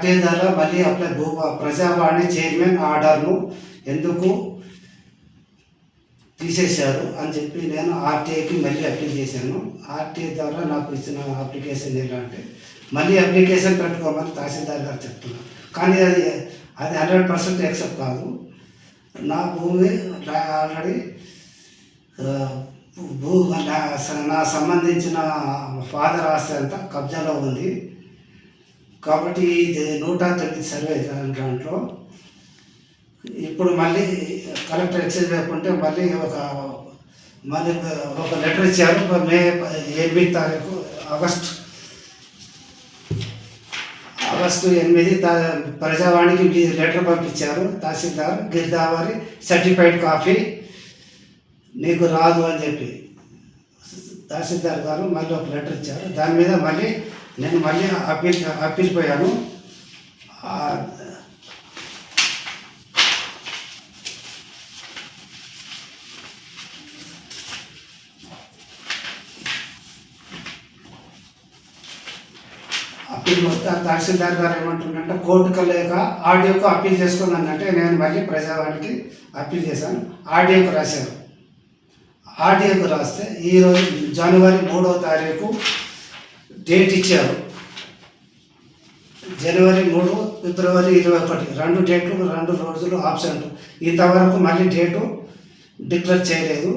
RTI ద్వారా మళ్ళీ apply ప్రజావాణి chairman ఆర్డర్ను ఎందుకు తీసేశారు అని చెప్పి నేను ఆర్టీఐకి మళ్ళీ అప్లై చేశాను. ఆర్టీఐ ద్వారా నాకు ఇచ్చిన అప్లికేషన్ ఎలా అంటే మళ్ళీ అప్లికేషన్ పెట్టుకోమని తహసీల్దార్ గారు చెప్తున్నారు. కానీ అది 100% యాక్సెప్ట్ కాదు. నా భూమి ఆల్రెడీ నా సంబంధించిన ఫాదర్ ఆస్తి అంతా కబ్జాలో ఉంది. కాబట్టి ఇది 109 సర్వే దాంట్లో ఇప్పుడు మళ్ళీ కలెక్టర్ ఎక్సైజ్ లేకుంటే మళ్ళీ ఒక లెటర్ ఇచ్చారు. మే 8 తారీఖు ఆగస్టు 8 ప్రజావాణికి లెటర్ పంపించారు. తహసీల్దార్ గిర్దావరి సర్టిఫైడ్ కాపీ నీకు రాదు అని చెప్పి తహసీల్దార్ గారు మళ్ళీ ఒక లెటర్ ఇచ్చారు. దాని మీద నేను మళ్ళీ అప్పీల్ పోయాను. అప్పీల్ వస్తే తహసీల్దార్ గారు ఏమంటుందంటే కోర్టుకు లేక ఆర్డీఓకు అప్పీల్ చేసుకున్నానంటే నేను మళ్ళీ ప్రజావాణికి అప్పీల్ చేశాను. ఆర్డీఓకు రాశాను. ఆర్డీఓకు రాస్తే ఈరోజు జనవరి 3వ తారీఖు డేట్ ఇచ్చారు. జనవరి 3, ఫిబ్రవరి 21 2 డేట్లు 2 రోజులు ఆబ్సెంట్. ఇంతవరకు మళ్ళీ డేటు డిక్లేర్ చేయలేదు.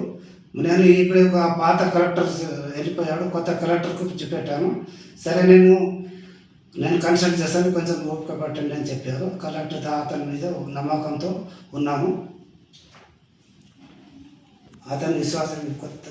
నేను ఇప్పుడు పాత కలెక్టర్ వెళ్ళిపోయాడు, కొత్త కలెక్టర్కు చూపెట్టాను. సరే నేను కన్సల్ట్ చేస్తాను, కొంచెం ఓపిక పట్టండి అని చెప్పారు. కలెక్టర్ అతని మీద నమ్మకంతో ఉన్నాను. అతని విశ్వాసం కొత్త